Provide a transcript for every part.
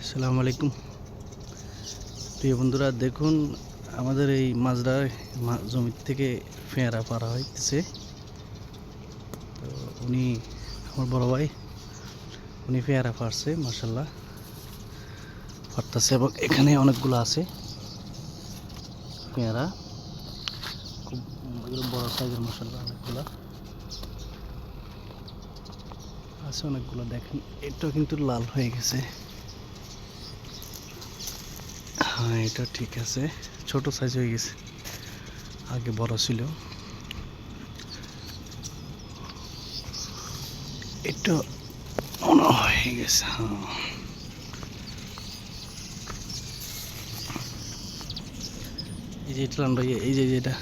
আসসালামু আলাইকুম প্রিয় বন্ধুরা, দেখুন আমাদের এই মাজরার জমি থেকে পেয়ারা পাড়া হইতেছে। তো উনি আমার বড় ভাই, উনি পেয়ারা পারছে, মাশাল্লাহ পারতেছে, এবং এখানে অনেকগুলো আছে পেয়ারা, খুব বড় সাইজের, মাশাল্লাহ অনেকগুলো আছে, অনেকগুলো দেখেন। এটাও কিন্তু লাল হয়ে গেছে। হ্যাঁ, এটা ঠিক আছে, ছোট সাইজ হয়ে গেছে, আগে বড় ছিল। এটা মনে হয়ে গেছে। হ্যাঁ, এই যে এটা এই যে এটা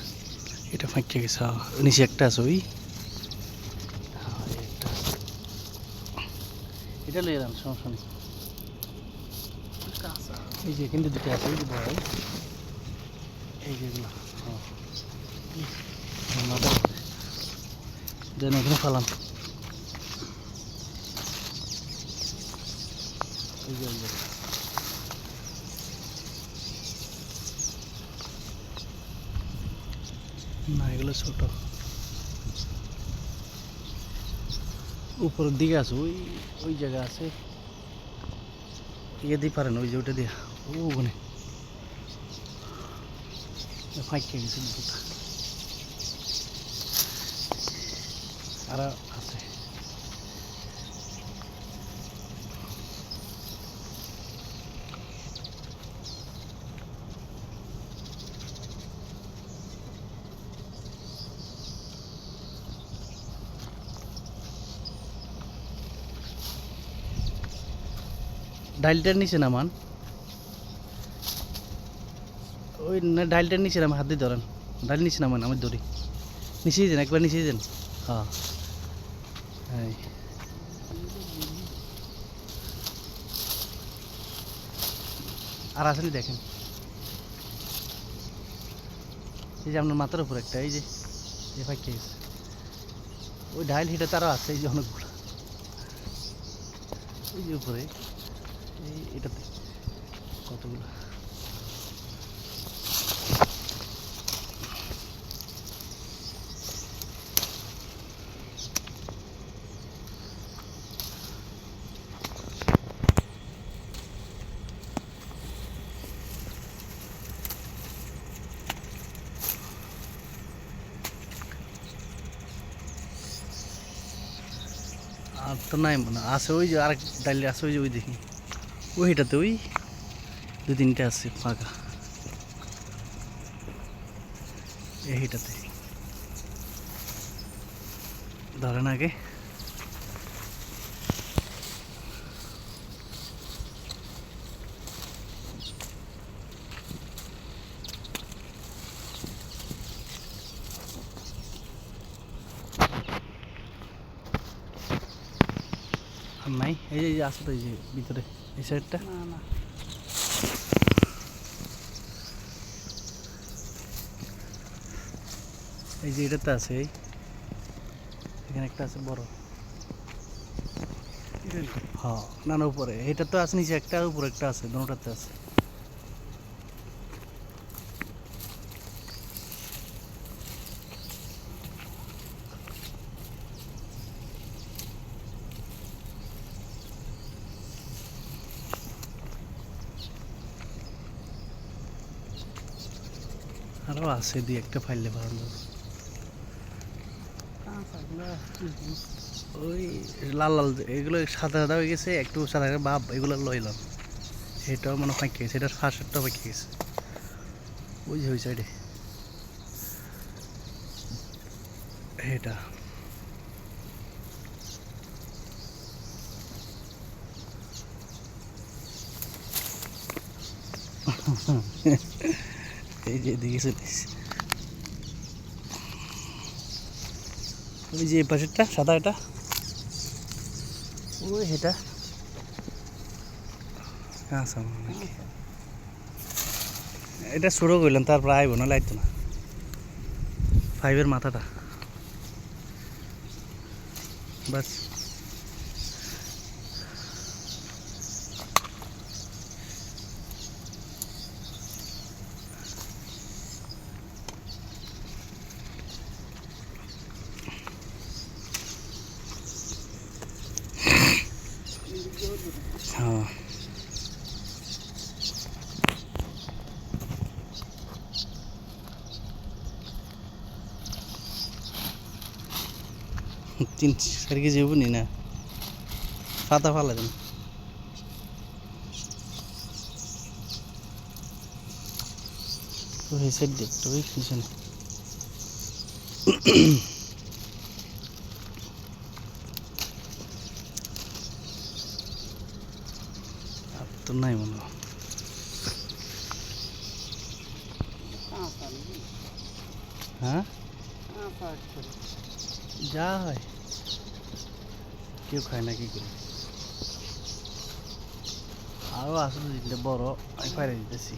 এটা ফাঁকে গেছে। নিচে একটা আছে, ওই এটা লয়ে এলাম, সমস্যা নেই। এই যে কিন্তু দুটো আছে, এই যে বড়, এই যেগুলো দেন ওখানে ফালাম। এই যে না, এগুলো ছোট, উপরের দিকে আছে, ওই ওই জায়গা আছে, ইয়ে দিয়ে পারেন, ওই যে ওটা দিয়ে ওখানে ফাঁকে গেছে দুটা, আর আছে। ডাইলটার নিচে নামান, ওই না ডাইলটার নিচে নামান, হাত দিয়ে ধরেন, ডাইল নিচে নামান, আমি ধরি, নিচেই দেন, একবার নিচেই দেন। হ্যাঁ হ্যাঁ, আর আসলে দেখেন, এই যে আপনার মাথার উপর একটা, এই যে ফাঁকে গেছে, ওই ডাইল হিটা তারও আছে, এই যে অনেকগুলো, ওই যে উপরে, এই এটাতে কতগুলো। আর তো নাই মনে আছে, ওই যে আরেক ডাইলে আছে, ওই যে ওই দেখি, ওইটাতে ওই দু তিনটে আছে ফাঁকা, এইটাতে ধরেন আগে। আর নাই, এই যে আছে তো, এই যে ভিতরে এই সাইডটা, এই যে এটাতে আছে, এই এখানে একটা আছে বড়। হ্যাঁ, না না, উপরে এটা তো আছে, নিচে একটা, উপরে একটা আছে, দুটোতে আছে। আরও আছে, দুই একটা ফাইলে ভালো। ওই লাল লাল এগুলো সাদা সাদা হয়ে গেছে, একটু সাদা ভাব, এগুলো লইলাম। এটাও মনে ফাঁকে গেছে, এটার ফার্স্টটা ফাঁকে গেছে, ওই যে ওই সাইডে এটা। এই যে এদিকে চলে এসেছে, ওই যে এই পাশেরটা সাদা, এটা ওই এটা আচ্ছা, এটা শুরু করলাম, তারপর আইব না, লাগতো না, ফাইভের মাথাটা বাস। হ্যাঁ তিন 4 কেজি হবো নি না পাতা ফালা দেন ওই সাইড দিয়ে একটু ওই পিছনে আর তো নাই মনে হয়। হ্যাঁ যা হয় কেউ খায় না কি করে আরও আসলে দিতে বড় আমি পাইরে দিতেছি